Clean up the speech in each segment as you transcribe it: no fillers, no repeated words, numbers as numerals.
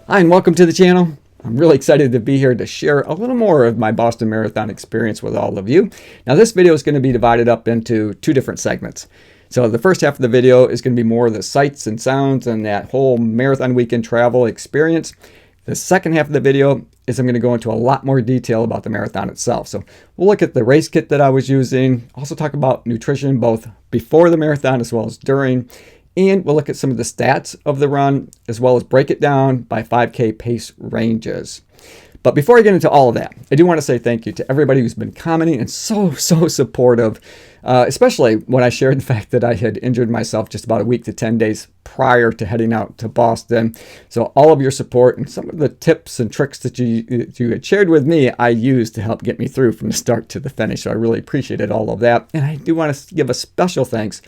Hi, and welcome to the channel. I'm really excited to be here to share a little more of my Boston Marathon experience with all of you. Now, this video is going to be divided up into two different segments. So the first half of the video is going to be more of the sights and sounds and that whole marathon weekend travel experience. The second half of the video is I'm going to go into a lot more detail about the marathon itself. So we'll look at the race kit that I was using, also talk about nutrition both before the marathon as well as during, and we'll look at some of the stats of the run, as well as break it down by 5K pace ranges. But before I get into all of that, I do want to say thank you to everybody who's been commenting and so supportive, especially when I shared the fact that I had injured myself just about a week to 10 days prior to heading out to Boston. So all of your support and some of the tips and tricks that you had shared with me, I used to help get me through from the start to the finish. So I really appreciated all of that. And I do want to give a special thanks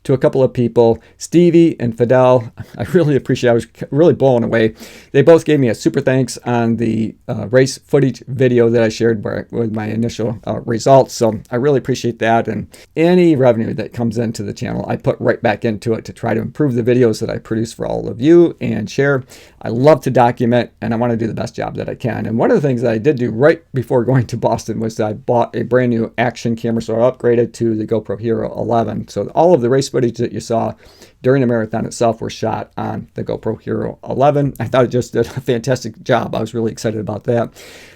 to a couple of people, Stevie and Fidel. I really appreciate it. I was really blown away. They both gave me a super thanks on the race footage video that I shared with my initial results. So I really appreciate that. And any revenue that comes into the channel, I put right back into it to try to improve the videos that I produce for all of you and share. I love to document, and I want to do the best job that I can. And one of the things that I did do right before going to Boston was that I bought a brand new action camera. So I upgraded to the GoPro Hero 11. So all of the race footage that you saw during the marathon itself were shot on the GoPro Hero 11. I thought it just did a fantastic job. I was really excited about that.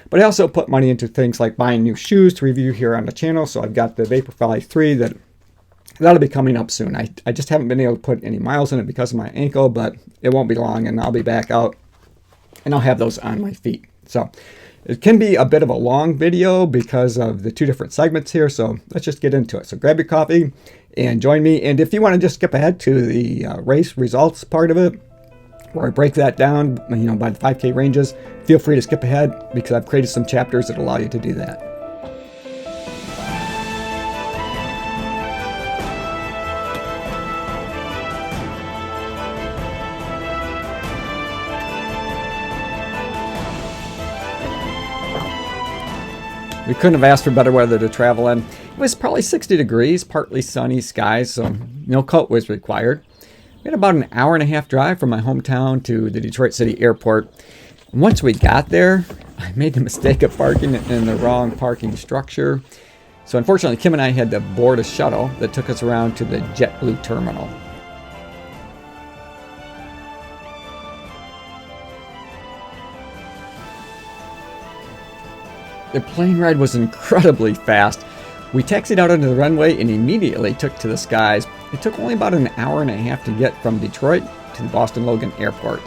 But I also put money into things like buying new shoes to review here on the channel. So I've got the Vaporfly 3 that'll be coming up soon. I just haven't been able to put any miles in it because of my ankle, but it won't be long and I'll be back out and I'll have those on my feet. So it can be a bit of a long video because of the two different segments here. So let's just get into it. So grab your coffee and join me. And if you want to just skip ahead to the race results part of it, where I break that down, by the 5K ranges, feel free to skip ahead because I've created some chapters that allow you to do that. We couldn't have asked for better weather to travel in. It was probably 60 degrees, partly sunny skies, so no coat was required. We had about an hour and a half drive from my hometown to the Detroit City Airport. And once we got there, I made the mistake of parking in the wrong parking structure. So unfortunately, Kim and I had to board a shuttle that took us around to the JetBlue terminal. The plane ride was incredibly fast. We taxied out onto the runway and immediately took to the skies. It took only about an hour and a half to get from Detroit to the Boston Logan Airport.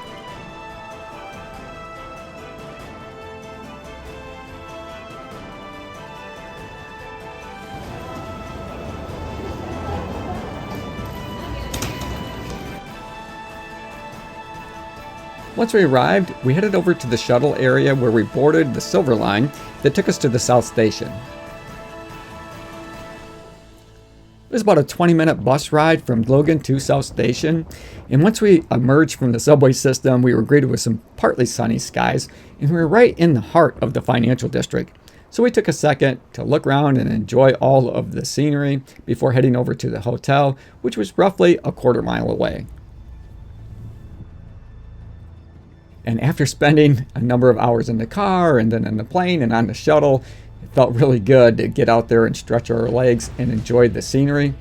Once we arrived, we headed over to the shuttle area where we boarded the Silver Line that took us to the South Station. It was about a 20-minute bus ride from Logan to South Station, and once we emerged from the subway system, we were greeted with some partly sunny skies, and we were right in the heart of the financial district. So we took a second to look around and enjoy all of the scenery before heading over to the hotel, which was roughly a quarter-mile away. And after spending a number of hours in the car and then in the plane and on the shuttle, it felt really good to get out there and stretch our legs and enjoy the scenery.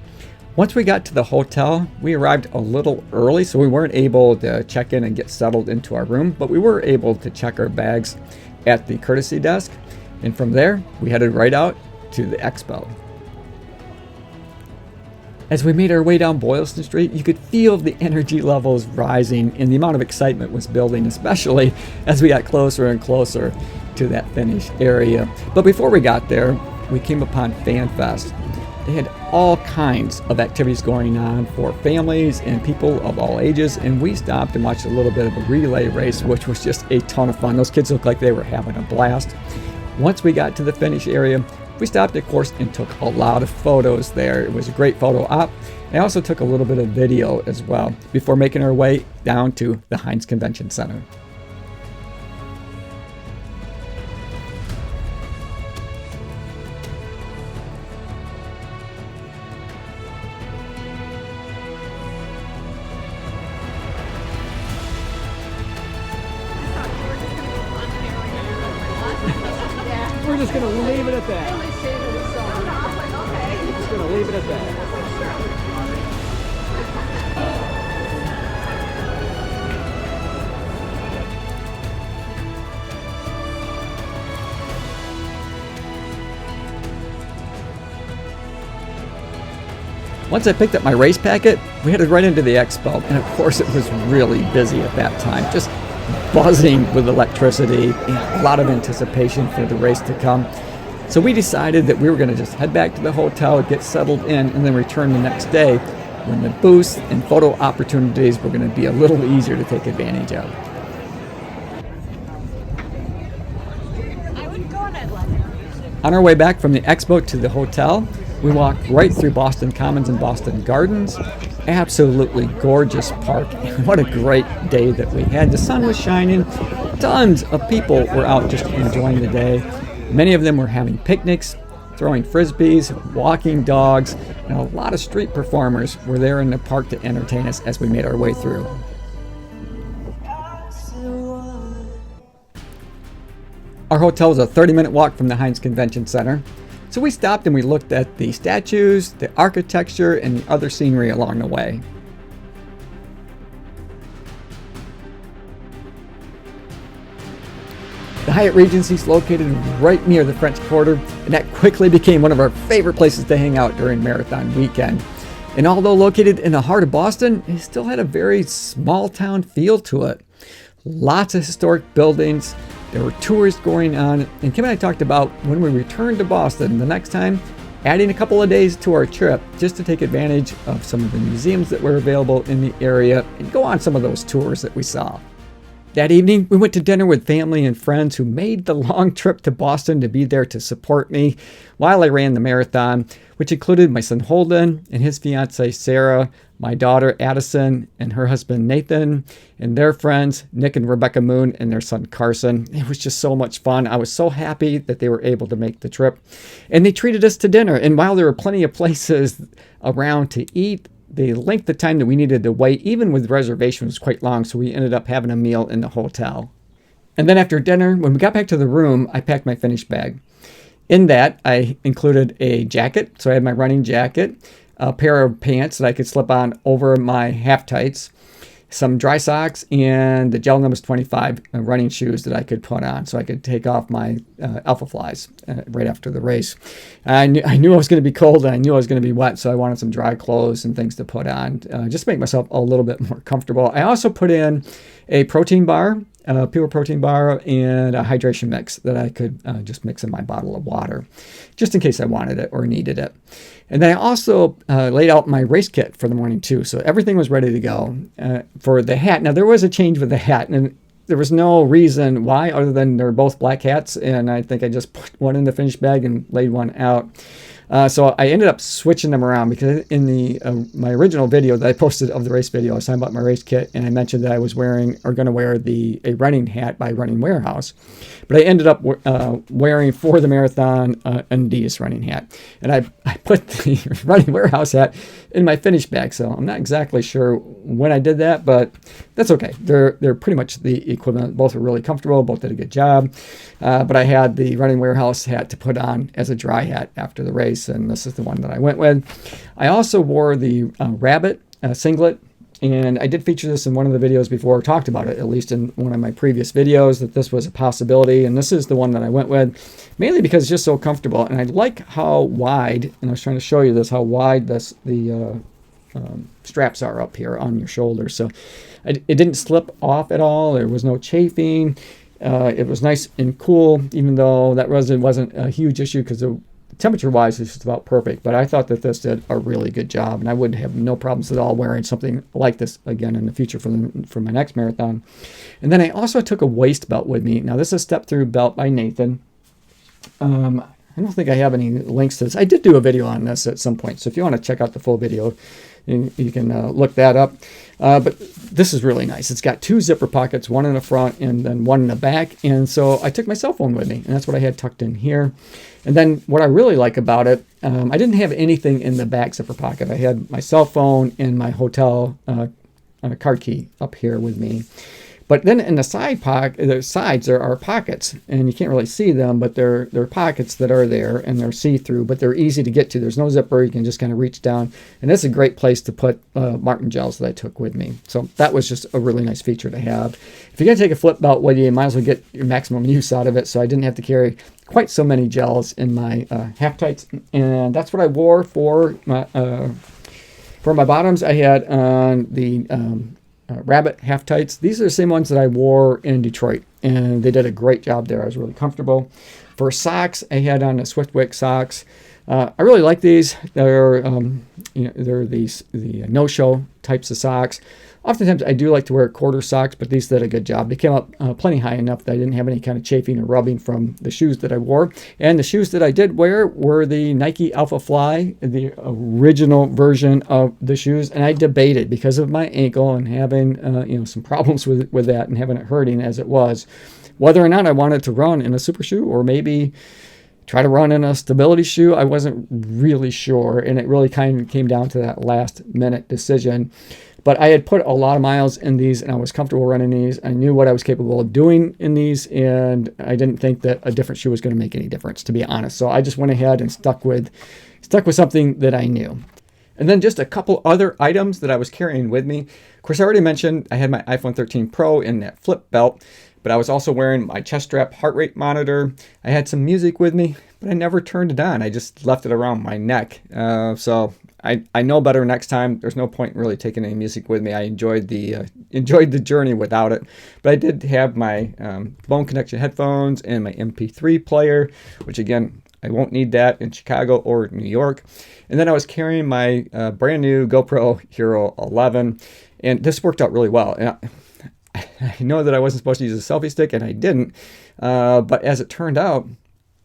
Once we got to the hotel, we arrived a little early, so we weren't able to check in and get settled into our room, but we were able to check our bags at the courtesy desk. And from there, we headed right out to the Expo. As we made our way down Boylston Street, you could feel the energy levels rising and the amount of excitement was building, especially as we got closer and closer to that finish area. But before we got there, we came upon Fan Fest. They had all kinds of activities going on for families and people of all ages, and we stopped and watched a little bit of a relay race, which was just a ton of fun. Those kids looked like they were having a blast. Once we got to the finish area, we stopped, of course, and took a lot of photos there. It was a great photo op. I also took a little bit of video as well before making our way down to the Heinz Convention Center. just going to leave it at that. I'm just going to leave it at that. Once I picked up my race packet, we headed right into the Expo, and of course it was really busy at that time, just buzzing with electricity and a lot of anticipation for the race to come. So we decided that we were going to just head back to the hotel, get settled in, and then return the next day when the booths and photo opportunities were going to be a little easier to take advantage of. On our way back from the Expo to the hotel, we walked right through Boston Commons and Boston Gardens. Absolutely gorgeous park. What a great day that we had. The sun was shining. Tons of people were out just enjoying the day. Many of them were having picnics, throwing frisbees, walking dogs, and a lot of street performers were there in the park to entertain us as we made our way through. Our hotel was a 30-minute walk from the Heinz Convention Center. So we stopped and we looked at the statues, the architecture, and the other scenery along the way. The Hyatt Regency is located right near the French Quarter, and that quickly became one of our favorite places to hang out during marathon weekend. And although located in the heart of Boston, it still had a very small town feel to it. Lots of historic buildings. There were tours going on, and Kim and I talked about when we returned to Boston the next time, adding a couple of days to our trip just to take advantage of some of the museums that were available in the area and go on some of those tours that we saw. That evening, we went to dinner with family and friends who made the long trip to Boston to be there to support me while I ran the marathon, which included my son Holden and his fiancée Sarah, my daughter Addison and her husband Nathan, and their friends Nick and Rebecca Moon and their son Carson. It was just so much fun. I was so happy that they were able to make the trip. And they treated us to dinner. And while there were plenty of places around to eat, the length of time that we needed to wait, even with reservations, was quite long. So we ended up having a meal in the hotel. And then after dinner, when we got back to the room, I packed my finished bag. In that, I included a jacket. So I had my running jacket, a pair of pants that I could slip on over my half tights, some dry socks, and the Gel Nimbus 25 running shoes that I could put on so I could take off my Alpha Flies right after the race. I knew I was going to be cold and I knew I was going to be wet, so I wanted some dry clothes and things to put on just to make myself a little bit more comfortable. I also put in a protein bar, pure protein bar, and a hydration mix that I could just mix in my bottle of water, just in case I wanted it or needed it. And then I also laid out my race kit for the morning too, so everything was ready to go. For the hat, now there was a change with the hat, and there was no reason why other than they're both black hats, and I think I just put one in the finished bag and laid one out. So I ended up switching them around because in the my original video that I posted of the race video, I was talking about my race kit, and I mentioned that I was wearing or going to wear a running hat by Running Warehouse, but I ended up wearing for the marathon an Adidas running hat, and I put the Running Warehouse hat in my finished bag. So I'm not exactly sure when I did that, but that's okay. They're pretty much the equivalent. Both are really comfortable. Both did a good job. But I had the Running Warehouse hat to put on as a dry hat after the race, and this is the one that I went with. I also wore the Rabbit singlet, and I did feature this in one of the videos before, talked about it at least in one of my previous videos, that this was a possibility, and this is the one that I went with, mainly because it's just so comfortable, and I like how wide, and I was trying to show you this, how wide the straps are up here on your shoulders, so it didn't slip off at all. There was no chafing. It was nice and cool, even though that wasn't a huge issue because the temperature-wise it's just about perfect. But I thought that this did a really good job, and I would have no problems at all wearing something like this again in the future for my next marathon. And then I also took a waist belt with me. Now this is a step-through belt by Nathan. I don't think I have any links to this. I did do a video on this at some point, so if you want to check out the full video, you can look that up. But this is really nice. It's got two zipper pockets, one in the front and then one in the back. And so I took my cell phone with me, and that's what I had tucked in here. And then what I really like about it, I didn't have anything in the back zipper pocket. I had my cell phone and my hotel card key up here with me. But then in the sides there are pockets, and you can't really see them, but they're pockets that are there, and they're see-through, but they're easy to get to. There's no zipper. You can just kind of reach down, and that's a great place to put Maurten gels that I took with me. So that was just a really nice feature to have. If you're going to take a flip belt with you, you might as well get your maximum use out of it, so I didn't have to carry quite so many gels in my half tights, and that's what I wore for my bottoms. I had on the Rabbit half tights. These are the same ones that I wore in Detroit, and they did a great job there. I was really comfortable. For socks, I had on the Swiftwick socks. I really like these. They're they're the no-show types of socks. Oftentimes I do like to wear quarter socks, but these did a good job. They came up plenty high enough that I didn't have any kind of chafing or rubbing from the shoes that I wore. And the shoes that I did wear were the Nike Alpha Fly, the original version of the shoes. And I debated, because of my ankle and having some problems with that and having it hurting as it was, whether or not I wanted to run in a super shoe or maybe try to run in a stability shoe. I wasn't really sure, and it really kind of came down to that last minute decision. But I had put a lot of miles in these, and I was comfortable running these. I knew what I was capable of doing in these, and I didn't think that a different shoe was going to make any difference, to be honest. So I just went ahead and stuck with something that I knew. And then just a couple other items that I was carrying with me. Of course, I already mentioned I had my iPhone 13 Pro in that flip belt, but I was also wearing my chest strap heart rate monitor. I had some music with me, but I never turned it on. I just left it around my neck. So I know better next time. There's no point in really taking any music with me. I enjoyed the journey without it. But I did have my bone connection headphones and my MP3 player, which again, I won't need that in Chicago or New York. And then I was carrying my brand new GoPro Hero 11, and this worked out really well. And I know that I wasn't supposed to use a selfie stick, and I didn't. But as it turned out,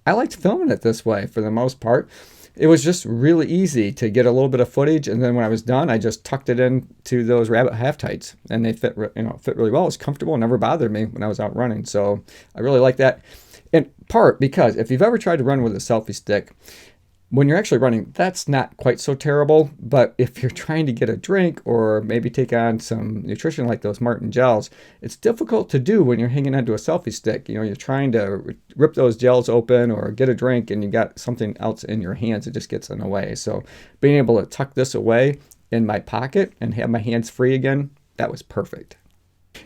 I liked filming it this way for the most part. It was just really easy to get a little bit of footage, and then when I was done, I just tucked it into those Rabbit half tights, and they fit really well. It was comfortable, and never bothered me when I was out running. So I really like that. In part because if you've ever tried to run with a selfie stick, when you're actually running, that's not quite so terrible. But if you're trying to get a drink or maybe take on some nutrition like those Maurten gels, it's difficult to do when you're hanging onto a selfie stick. You're trying to rip those gels open or get a drink, and you got something else in your hands. It just gets in the way. So being able to tuck this away in my pocket and have my hands free again, that was perfect.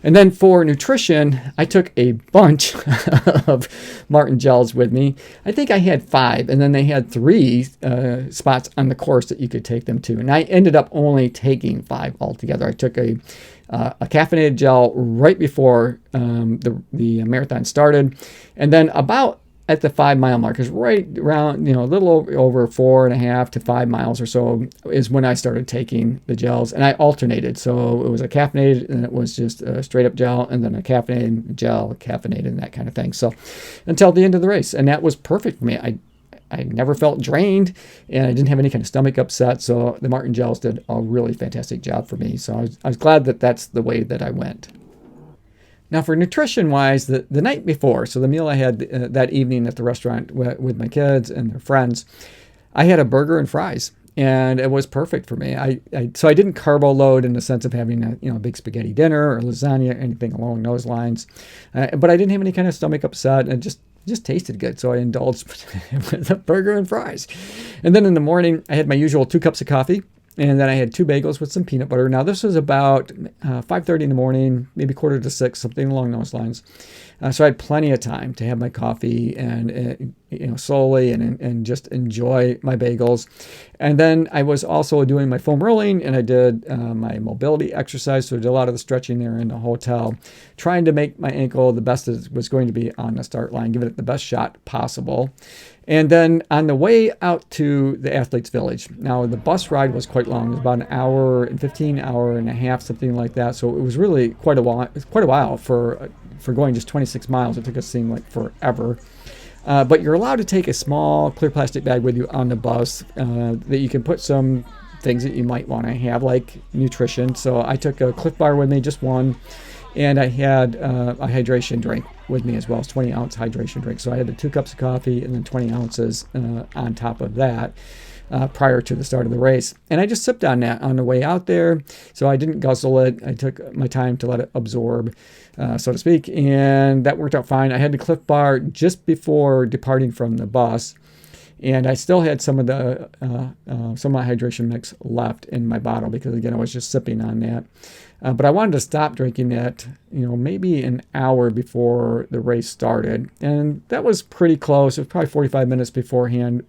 And then for nutrition, I took a bunch of Maurten gels with me. I think I had 5, and then they had 3 spots on the course that you could take them to. And I ended up only taking 5 altogether. I took a caffeinated gel right before the marathon started, and then about at the 5 mile mark, is right around, a little over 4.5 to 5 miles or so is when I started taking the gels, and I alternated. So it was a caffeinated, and it was just a straight up gel, and then a caffeinated gel, caffeinated, and that kind of thing. So until the end of the race, and that was perfect for me. I never felt drained, and I didn't have any kind of stomach upset. So the Maurten gels did a really fantastic job for me. So I was glad that that's the way that I went. Now for nutrition-wise, the night before, so the meal I had that evening at the restaurant with my kids and their friends, I had a burger and fries, and it was perfect for me. So I didn't carbo load in the sense of having a big spaghetti dinner or lasagna or anything along those lines, but I didn't have any kind of stomach upset, and it just tasted good, so I indulged with a burger and fries. And then in the morning, I had my usual 2 cups of coffee. And then I had 2 bagels with some peanut butter. Now, this was about 5:30 in the morning, maybe 5:45, something along those lines. So I had plenty of time to have my coffee and slowly and just enjoy my bagels. And then I was also doing my foam rolling, and I did my mobility exercise. So I did a lot of the stretching there in the hotel, trying to make my ankle the best it was going to be on the start line, giving it the best shot possible. And then on the way out to the Athletes Village, now the bus ride was quite long. It was about an hour and 15, hour and a half, something like that. So it was really quite a while for going just 26 miles. It took us seem like forever. But you're allowed to take a small clear plastic bag with you on the bus that you can put some things that you might want to have, like nutrition. So I took a Cliff Bar with me, just one. And I had a hydration drink with me as well, 20-ounce hydration drink. So I had the 2 cups of coffee and then 20 ounces on top of that. prior to the start of the race. And I just sipped on that on the way out there. So I didn't guzzle it. I took my time to let it absorb, so to speak. And that worked out fine. I had the Cliff Bar just before departing from the bus. And I still had some of my hydration mix left in my bottle because, again, I was just sipping on that. But I wanted to stop drinking that, maybe an hour before the race started. And that was pretty close. It was probably 45 minutes beforehand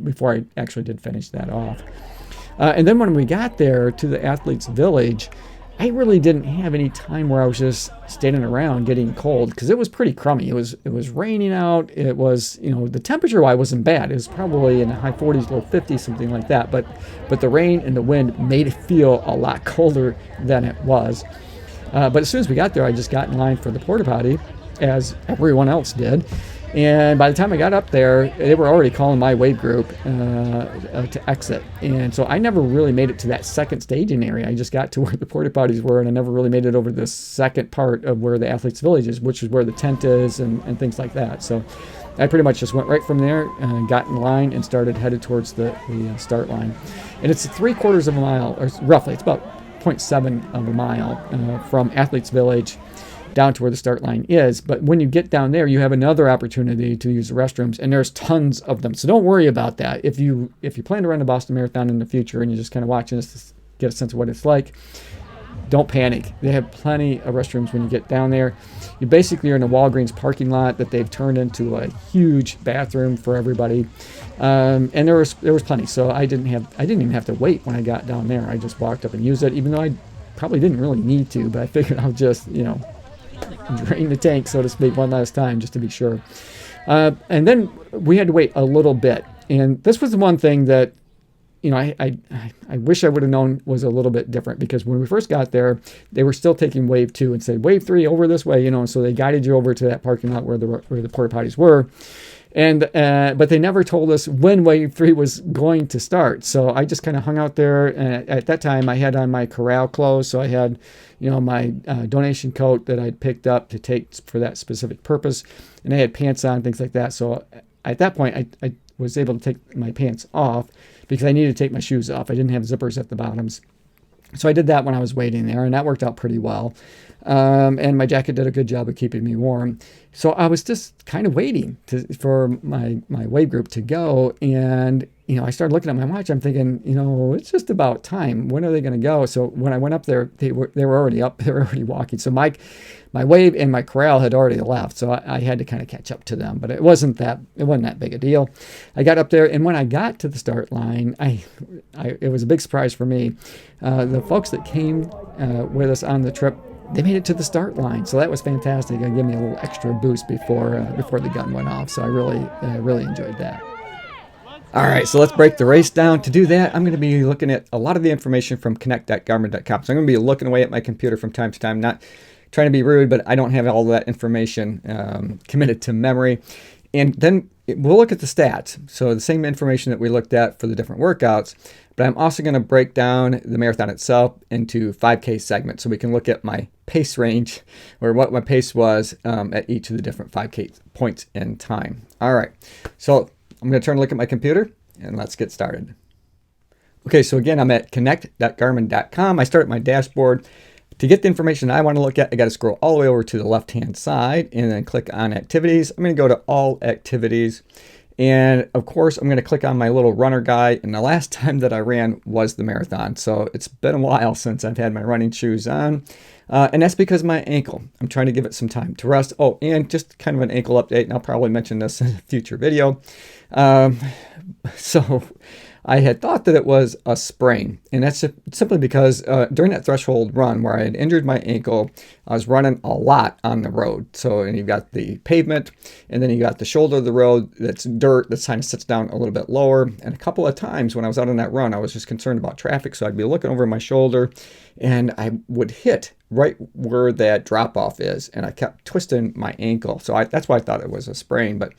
before I actually did finish that off. And then when we got there to the Athletes Village, I really didn't have any time where I was just standing around getting cold because it was pretty crummy. It was raining out. It was, the temperature-wise wasn't bad. It was probably in the high 40s, low 50s, something like that. But the rain and the wind made it feel a lot colder than it was. But as soon as we got there, I just got in line for the porta potty, as everyone else did. And by the time I got up there, they were already calling my wave group to exit. And so I never really made it to that second staging area. I just got to where the porta potties were, and I never really made it over to the second part of where the Athletes Village is, which is where the tent is and things like that. So I pretty much just went right from there, got in line, and headed towards the start line. And it's 3/4 of a mile, or roughly, it's about 0.7 of a mile from Athletes Village down to where the start line is. But when you get down there, you have another opportunity to use the restrooms, and there's tons of them. So don't worry about that. If you plan to run a Boston Marathon in the future and you're just kind of watching this to get a sense of what it's like, don't panic. They have plenty of restrooms when you get down there. You basically are in a Walgreens parking lot that they've turned into a huge bathroom for everybody. And there was plenty. So I didn't even have to wait when I got down there. I just walked up and used it, even though I probably didn't really need to, but I figured I'll just, drain the tank, so to speak, one last time just to be sure. And then we had to wait a little bit. And this was the one thing that, I wish I would have known was a little bit different, because when we first got there, they were still taking wave 2 and said, wave 3 over this way, and so they guided you over to that parking lot where the porta potties were. And but they never told us when wave 3 was going to start. So I just kind of hung out there. At that time, I had on my corral clothes. So I had, my donation coat that I'd picked up to take for that specific purpose. And I had pants on, things like that. So at that point, I was able to take my pants off because I needed to take my shoes off. I didn't have zippers at the bottoms. So I did that when I was waiting there, and that worked out pretty well. And my jacket did a good job of keeping me warm. So I was just kind of waiting for my wave group to go. And, I started looking at my watch. I'm thinking, it's just about time. When are they going to go? So when I went up there, they were already up. They were already walking. So my wave and my corral had already left. So I had to kind of catch up to them. But it wasn't that big a deal. I got up there, and when I got to the start line, it was a big surprise for me. The folks that came with us on the trip, they made it to the start line, so that was fantastic. It gave me a little extra boost before the gun went off, so I really enjoyed that. All right, so let's break the race down. To do that, I'm going to be looking at a lot of the information from connect.garmin.com. So I'm going to be looking away at my computer from time to time, not trying to be rude, but I don't have all that information committed to memory. And then we'll look at the stats. So the same information that we looked at for the different workouts, but I'm also going to break down the marathon itself into 5K segments, so we can look at my pace range, or what my pace was at each of the different 5K points in time. All right, so I'm going to turn a look at my computer, and let's get started. Okay, so again, I'm at connect.garmin.com. I start at my dashboard. To get the information I want to look at, I got to scroll all the way over to the left-hand side and then click on activities. I'm going to go to all activities. And of course, I'm going to click on my little runner guide. And the last time that I ran was the marathon. So it's been a while since I've had my running shoes on. And that's because of my ankle. I'm trying to give it some time to rest. Oh, and just kind of an ankle update. And I'll probably mention this in a future video. So I had thought that it was a sprain, and that's simply because during that threshold run where I had injured my ankle, I was running a lot on the road. So, and you've got the pavement, and then you got the shoulder of the road that's dirt that kind of sits down a little bit lower. And a couple of times when I was out on that run, I was just concerned about traffic, so I'd be looking over my shoulder, and I would hit right where that drop off is, and I kept twisting my ankle. So that's why I thought it was a sprain, but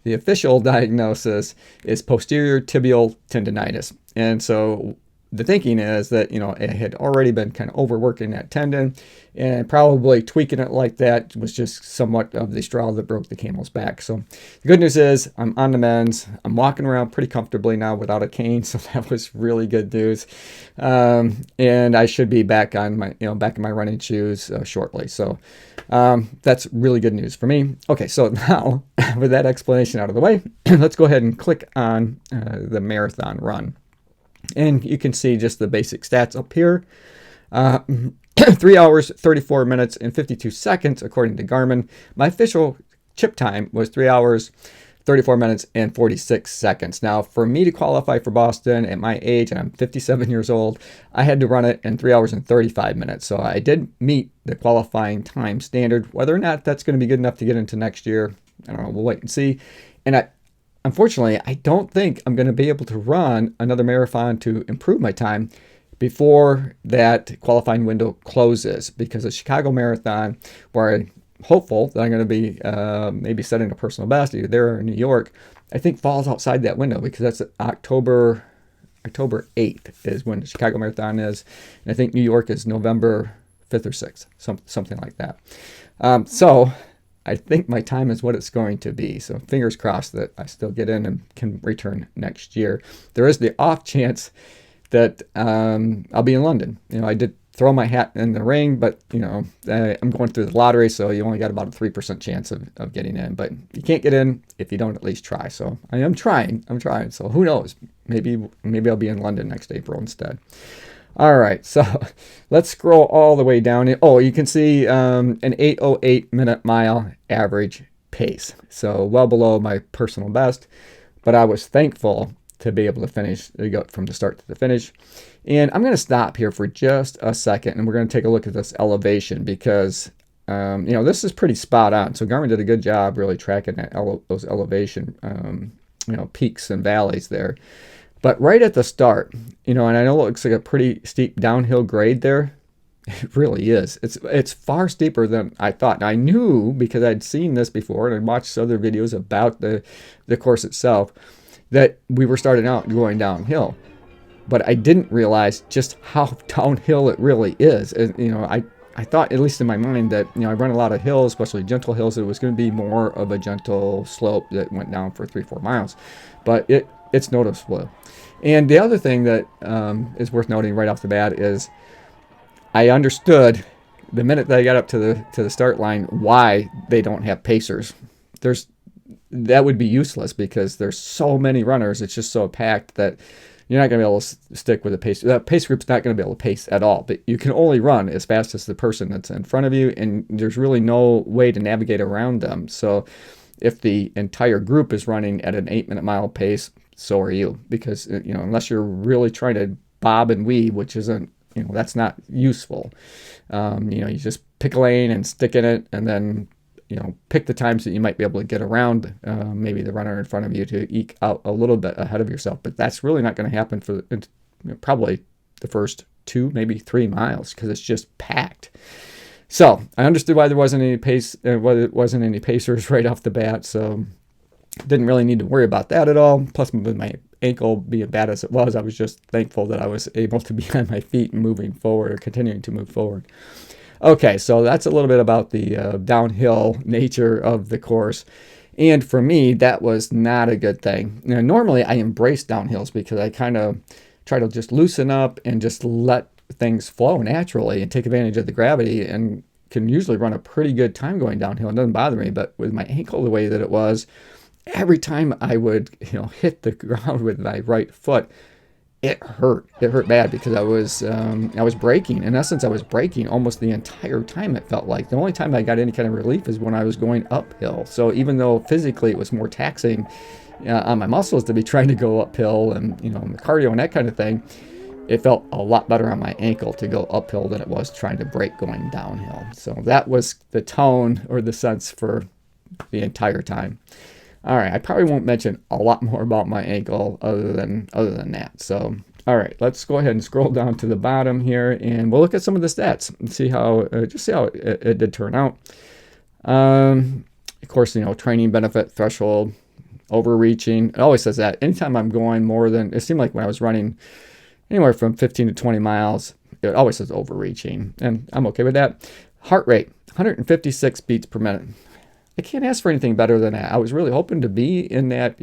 the official diagnosis is posterior tibial tendonitis. And so the thinking is that, you know, I had already been kind of overworking that tendon, and probably tweaking it like that was just somewhat of the straw that broke the camel's back. So the good news is I'm on the mends. I'm walking around pretty comfortably now without a cane, so that was really good news. And I should be back on my, you know, back in my running shoes shortly. So that's really good news for me. Okay, so now with that explanation out of the way, let's go ahead and click on the marathon run. And you can see just the basic stats up here. 3 hours, 34 minutes, and 52 seconds, according to Garmin. My official chip time was 3 hours, 34 minutes, and 46 seconds. Now, for me to qualify for Boston at my age, and I'm 57 years old, I had to run it in 3 hours and 35 minutes. So I did meet the qualifying time standard. Whether or not that's going to be good enough to get into next year, I don't know. We'll wait and see. And unfortunately, I don't think I'm going to be able to run another marathon to improve my time before that qualifying window closes, because the Chicago Marathon, where I'm hopeful that I'm going to be maybe setting a personal best either there or in New York, I think falls outside that window, because that's October 8th is when the Chicago Marathon is. And I think New York is November 5th or 6th, something like that. So I think my time is what it's going to be. So fingers crossed that I still get in and can return next year. There is the off chance that I'll be in London. You know, I did throw my hat in the ring, but, you know, I'm going through the lottery, so you only got about a 3% chance of getting in. But you can't get in if you don't at least try. So I am trying. I'm trying. So who knows? Maybe I'll be in London next April instead. All right, so let's scroll all the way down. Oh, you can see an 8:08 minute mile average pace. So well below my personal best, but I was thankful to be able to finish, to go from the start to the finish. And I'm going to stop here for just a second, and we're going to take a look at this elevation, because you know, this is pretty spot on. So Garmin did a good job really tracking that those elevation you know, peaks and valleys there. But right at the start, you know, and I know it looks like a pretty steep downhill grade there. It really is. It's far steeper than I thought. And I knew, because I'd seen this before and I'd watched other videos about the course itself, that we were starting out going downhill. But I didn't realize just how downhill it really is. And, you know, I thought, at least in my mind, that, you know, I run a lot of hills, especially gentle hills, it was going to be more of a gentle slope that went down for 3-4 miles. But it's noticeable. And the other thing that is worth noting right off the bat is I understood the minute that I got up to the start line why they don't have pacers. That would be useless, because there's so many runners. It's just so packed that you're not going to be able to stick with a pace. That pace group's not going to be able to pace at all. But you can only run as fast as the person that's in front of you, and there's really no way to navigate around them. So if the entire group is running at an 8-minute mile pace, so are you, because, you know, unless you're really trying to bob and weave, which isn't, you know, that's not useful. You know, you just pick a lane and stick in it, and then, you know, pick the times that you might be able to get around maybe the runner in front of you to eke out a little bit ahead of yourself. But that's really not going to happen for probably the first 2, maybe 3 miles, because it's just packed. So I understood why there wasn't any any pacers right off the bat. So didn't really need to worry about that at all. Plus, with my ankle being bad as it was, I was just thankful that I was able to be on my feet and moving forward, or continuing to move forward. Okay, so that's a little bit about the downhill nature of the course. And for me, that was not a good thing. Now, normally I embrace downhills, because I kind of try to just loosen up and just let things flow naturally and take advantage of the gravity, and can usually run a pretty good time going downhill. It doesn't bother me. But with my ankle the way that it was, every time I would, you know, hit the ground with my right foot, it hurt. It hurt bad, because I was braking. In essence, I was braking almost the entire time, it felt like. The only time I got any kind of relief is when I was going uphill. So even though physically it was more taxing on my muscles to be trying to go uphill, and, you know, the cardio and that kind of thing, it felt a lot better on my ankle to go uphill than it was trying to brake going downhill. So that was the tone, or the sense, for the entire time. All right, I probably won't mention a lot more about my ankle other than that. So, all right, let's go ahead and scroll down to the bottom here, and we'll look at some of the stats and see how it did turn out. Of course, you know, training benefit threshold, overreaching. It always says that. Anytime I'm going more than, it seemed like when I was running anywhere from 15 to 20 miles. It always says overreaching, and I'm okay with that. Heart rate, 156 beats per minute. I can't ask for anything better than that. I was really hoping to be in that,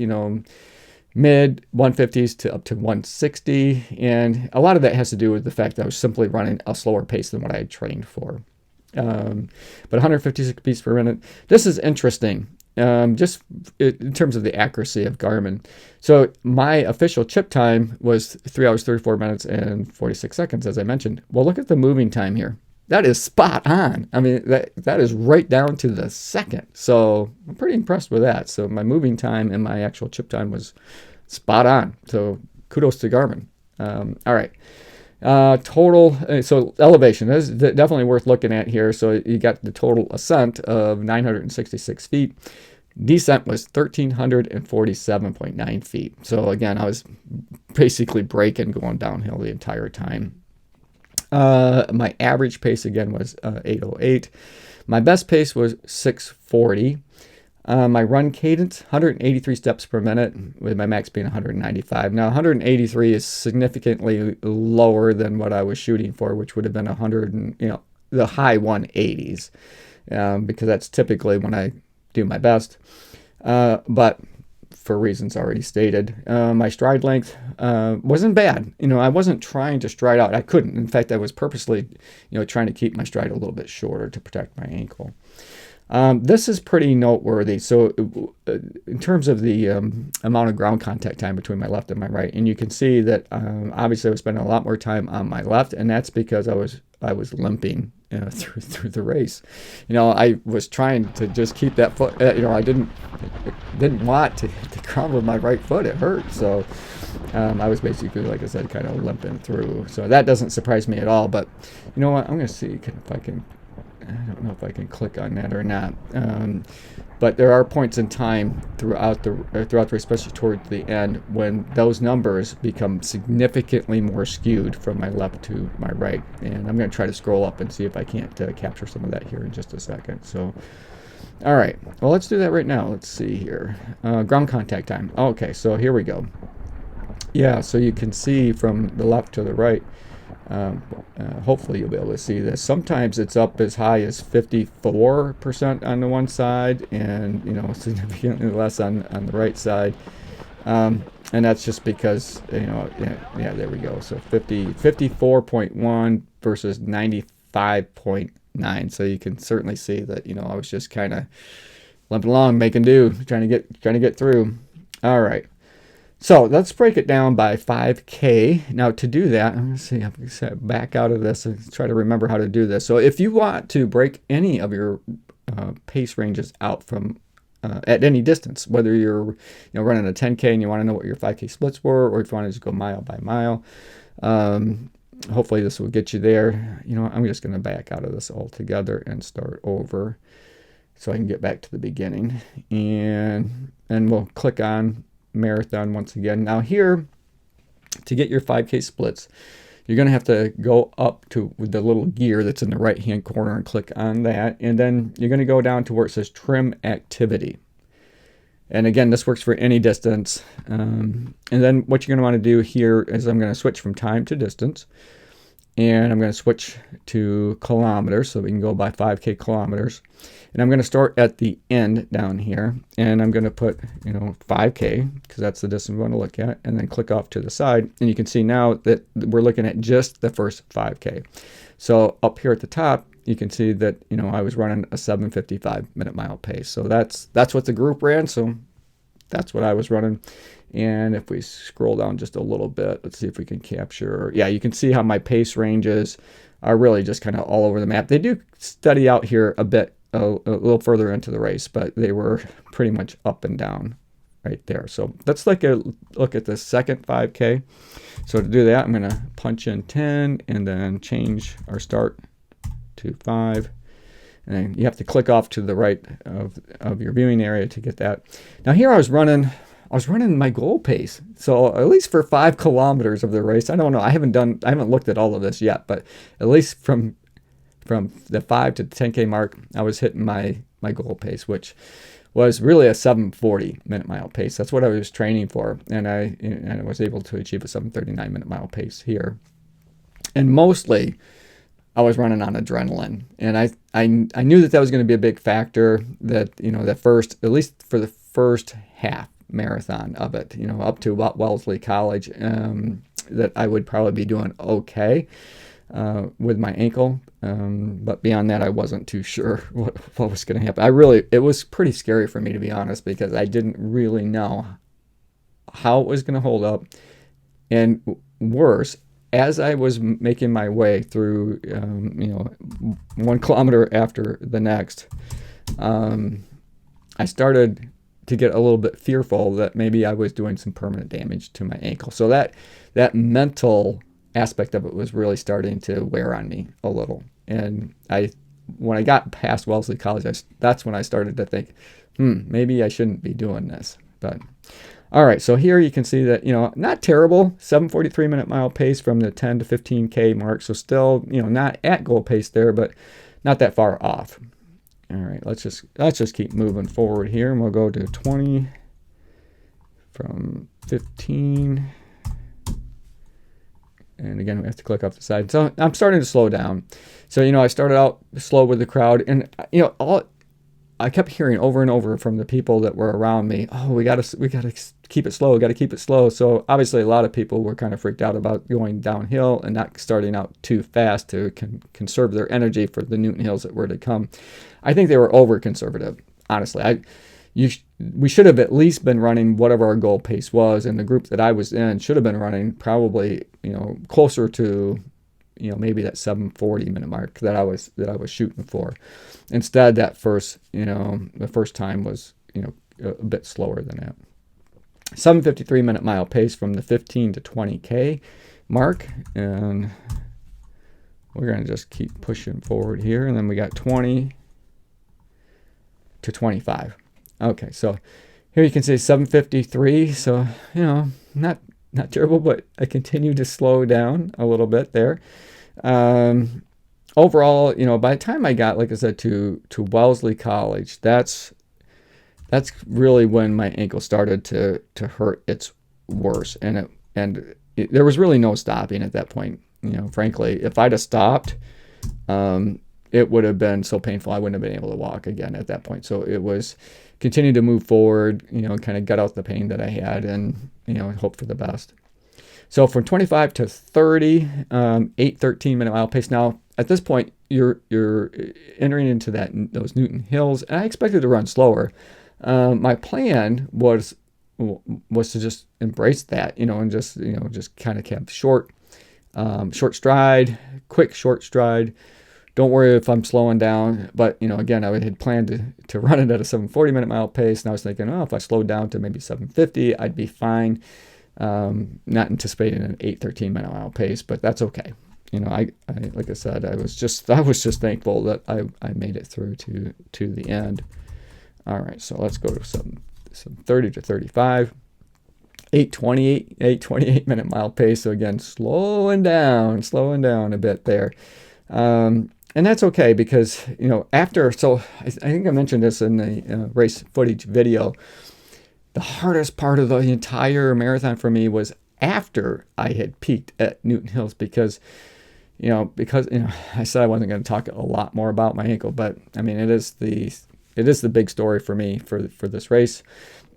mid 150s to up to 160, and a lot of that has to do with the fact that I was simply running a slower pace than what I had trained for. But 156 beats per minute. This is interesting, just in terms of the accuracy of Garmin. So my official chip time was 3 hours 34 minutes and 46 seconds, as I mentioned. Well, look at the moving time here. That is spot on. I mean, that is right down to the second. So I'm pretty impressed with that. So my moving time and my actual chip time was spot on. So kudos to Garmin. All right. Total, so elevation is definitely worth looking at here. So you got the total ascent of 966 feet. Descent was 1,347.9 feet. So again, I was basically braking going downhill the entire time. My average pace again was 808. My best pace was 640. My run cadence, 183 steps per minute, with my max being 195. Now, 183 is significantly lower than what I was shooting for, which would have been 100, and, the high 180s, because that's typically when I do my best. But for reasons already stated, my stride length wasn't bad. I wasn't trying to stride out. I couldn't. In fact, I was purposely, trying to keep my stride a little bit shorter to protect my ankle. This is pretty noteworthy. So in terms of the amount of ground contact time between my left and my right, and you can see that obviously I was spending a lot more time on my left, and that's because I was limping through the race. I was trying to just keep that foot. I didn't want to hit the ground with my right foot. It hurt. So I was basically, like I said, kind of limping through. So that doesn't surprise me at all. But you know what? I'm going to see if I can. I don't know if I can click on that or not, but there are points in time throughout the race, especially towards the end, when those numbers become significantly more skewed from my left to my right. And I'm going to try to scroll up and see if I can't capture some of that here in just a second. So, all right, well, let's do that right now. Let's see here. Ground contact time. Okay, so here we go. Yeah, so you can see from the left to the right. Hopefully you'll be able to see this. Sometimes it's up as high as 54% on the one side, and significantly less on the right side. And that's just because yeah, there we go. So 54.1 versus 95.9. So you can certainly see that I was just kind of limping along, making do, trying to get through. All right. So let's break it down by 5K. Now to do that, I'm going to see, I'm going to back out of this and try to remember how to do this. So if you want to break any of your pace ranges out from at any distance, whether you're running a 10K and you want to know what your 5K splits were, or if you want to just go mile by mile, hopefully this will get you there. I'm just going to back out of this altogether and start over so I can get back to the beginning, and we'll click on marathon once again. Now here, to get your 5K splits, you're going to have to go up to the little gear that's in the right hand corner and click on that, and then you're going to go down to where it says trim activity. And again, this works for any distance. And then what you're going to want to do here is I'm going to switch from time to distance, and I'm going to switch to kilometers, so we can go by 5K kilometers. And I'm going to start at the end down here, and I'm going to put 5K, because that's the distance we want to look at, and then click off to the side. And you can see now that we're looking at just the first 5K. So up here at the top, you can see that I was running a 7:55 minute mile pace. So that's what the group ran. So that's what I was running. And if we scroll down just a little bit, let's see if we can capture. Yeah, you can see how my pace ranges are really just kind of all over the map. They do steady out here a bit, a little further into the race, but they were pretty much up and down right there. So let's look at the second 5K. So to do that, I'm going to punch in 10 and then change our start to 5. And then you have to click off to the right of your viewing area to get that. Now here I was running my goal pace. So at least for 5 kilometers of the race, I don't know. I haven't looked at all of this yet, but at least from from the 5 to 10K mark, I was hitting my goal pace, which was really a 740 minute mile pace. That's what I was training for, and I was able to achieve a 739 minute mile pace here. And mostly, I was running on adrenaline, and I knew that was going to be a big factor. That that first, at least for the first half marathon of it, up to Wellesley College, that I would probably be doing okay with my ankle, but beyond that, I wasn't too sure what was going to happen. It was pretty scary for me, to be honest, because I didn't really know how it was going to hold up, and worse, as I was making my way through, 1 kilometer after the next, I started to get a little bit fearful that maybe I was doing some permanent damage to my ankle. So that mental aspect of it was really starting to wear on me a little. And when I got past Wellesley College, that's when I started to think, maybe I shouldn't be doing this. But all right, so here you can see that, not terrible, 743 minute mile pace from the 10 to 15K mark. So still, not at goal pace there, but not that far off. All right, let's just keep moving forward here, and we'll go to 20 from 15. And again, we have to click off the side. So I'm starting to slow down. So, I started out slow with the crowd, and, I kept hearing over and over from the people that were around me, oh, we got to keep it slow. We got to keep it slow. So obviously a lot of people were kind of freaked out about going downhill and not starting out too fast to conserve their energy for the Newton Hills that were to come. I think they were over conservative, honestly. We should have at least been running whatever our goal pace was, and the group that I was in should have been running probably, closer to, maybe that 740 minute mark that I was shooting for. Instead, that the first time was, a bit slower than that. 753 minute mile pace from the 15 to 20K mark, and we're going to just keep pushing forward here, and then we got 20 to 25. Okay, so here you can see 753, so, not terrible, but I continue to slow down a little bit there. Overall, by the time I got, like I said, to Wellesley College, that's really when my ankle started to hurt its worst, and there was really no stopping at that point. Frankly, if I'd have stopped, it would have been so painful I wouldn't have been able to walk again at that point. So it was continue to move forward, kind of gut out the pain that I had, and hope for the best. So from 25 to 30, 8:13 minute mile pace. Now at this point, you're entering into those Newton Hills, and I expected to run slower. My plan was to just embrace that, and just kind of kept short stride, quick short stride. Don't worry if I'm slowing down, but again, I had planned to run it at a 740 minute mile pace, and I was thinking, if I slowed down to maybe 750, I'd be fine. Not anticipating an 8:13 minute mile pace, but that's okay. I like I said, I was just thankful that I made it through to the end. All right, so let's go to some 30 to 35. 828 minute mile pace. So again, slowing down a bit there. And that's okay because, so I think I mentioned this in the race footage video. The hardest part of the entire marathon for me was after I had peaked at Newton Hills because I said I wasn't going to talk a lot more about my ankle, but I mean, it is the big story for me for this race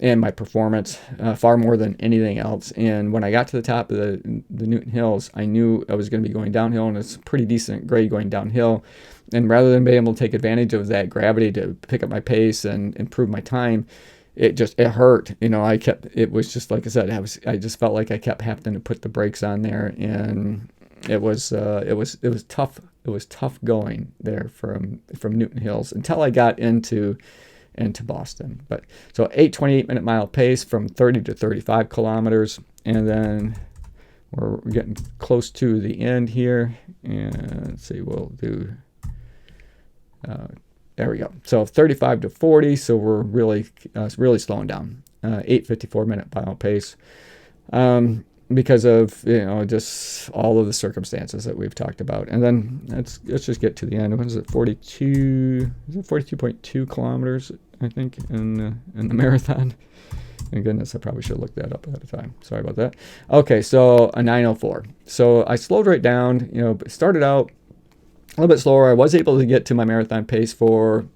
and my performance, far more than anything else. And when I got to the top of the Newton Hills, I knew I was going to be going downhill, and it's a pretty decent grade going downhill. And rather than being able to take advantage of that gravity to pick up my pace and improve my time, it hurt. It was just, like I said, I just felt like I kept having to put the brakes on there, and it was tough. It was tough going there from Newton Hills until I got into Boston. But so 8:28 minute mile pace from 30 to 35 kilometers, and then we're getting close to the end here. And let's see, we'll do. There we go. So 35 to 40. So we're really slowing down. 8:54 minute mile pace. because of, just all of the circumstances that we've talked about. And then let's just get to the end. What is it? 42? Is it 42.2 kilometers? I think in the marathon. My goodness, I probably should have looked that up ahead of time. Sorry about that. Okay, so a 9:04. So I slowed right down. Started out a little bit slower. I was able to get to my marathon pace for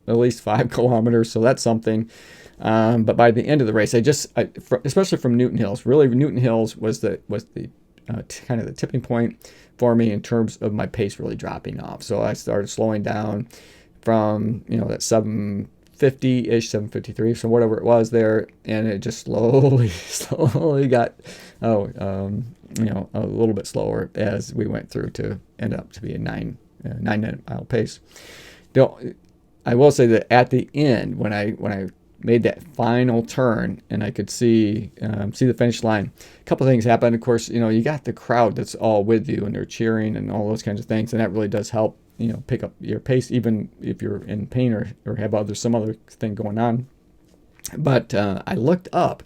at least 5 kilometers, so that's something. But by the end of the race, especially from Newton Hills, really Newton Hills was the kind of the tipping point for me in terms of my pace really dropping off. So I started slowing down from that 750-ish, 753, so whatever it was there, and it just slowly got a little bit slower as we went through to end up to be a 9-minute mile pace. I will say that at the end, when I made that final turn and I could see the finish line, a couple of things happened. Of course, you got the crowd that's all with you and they're cheering and all those kinds of things, and that really does help pick up your pace, even if you're in pain or have some other thing going on. But I looked up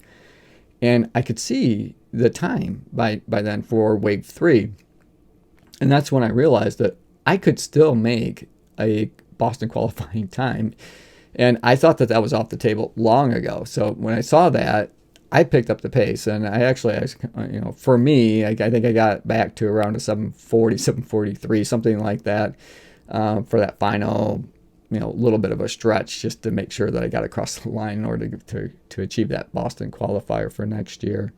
and I could see the time by then for wave 3, and that's when I realized that I could still make a Boston qualifying time. And I thought that was off the table long ago. So when I saw that, I picked up the pace, and for me, I think I got back to around a 740, 743, something like that, for that final, little bit of a stretch, just to make sure that I got across the line in order to achieve that Boston qualifier for next year.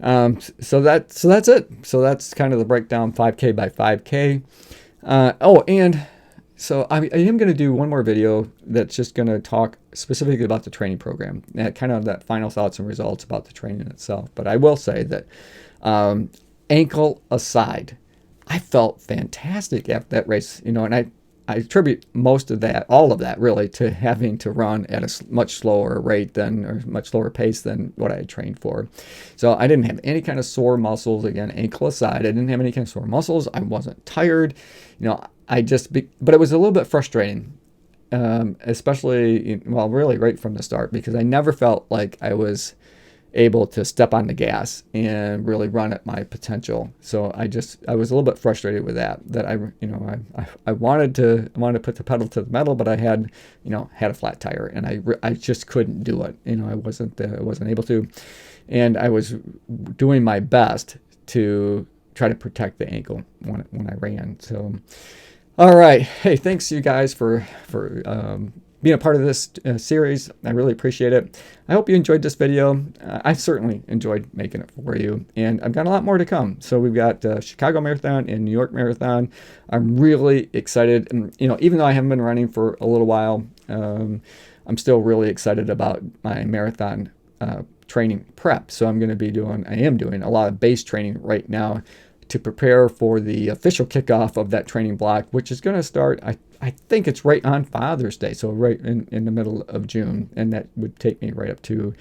So that's it. So that's kind of the breakdown, 5K by 5K. So I am going to do one more video that's just going to talk specifically about the training program, kind of that final thoughts and results about the training itself. But I will say that ankle aside, I felt fantastic after that race, and I attribute all of that really to having to run at a much slower rate or much slower pace than what I had trained for. So I didn't have any kind of sore muscles. Again, ankle aside, I didn't have any kind of sore muscles. I wasn't tired, but it was a little bit frustrating, especially, really right from the start, because I never felt like I was able to step on the gas and really run at my potential. So I was a little bit frustrated with that I wanted to put the pedal to the metal, but I had a flat tire, and I just couldn't do it. I wasn't able to, and I was doing my best to try to protect the ankle when I ran. So all right, hey, thanks you guys for being a part of this series. I really appreciate it. I hope you enjoyed this video. I certainly enjoyed making it for you, and I've got a lot more to come. So we've got Chicago Marathon and New York Marathon. I'm really excited, and even though I haven't been running for a little while, I'm still really excited about my marathon training prep. So I am doing a lot of base training right now to prepare for the official kickoff of that training block, which is going to start, I think it's right on Father's Day, so right in the middle of June, and that would take me right up to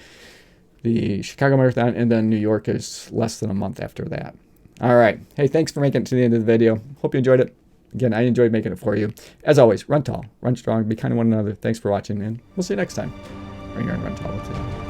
the Chicago Marathon, and then New York is less than a month after that. All right. Hey, thanks for making it to the end of the video. Hope you enjoyed it. Again, I enjoyed making it for you. As always, run tall, run strong, be kind to one another. Thanks for watching, and we'll see you next time. Run tall too.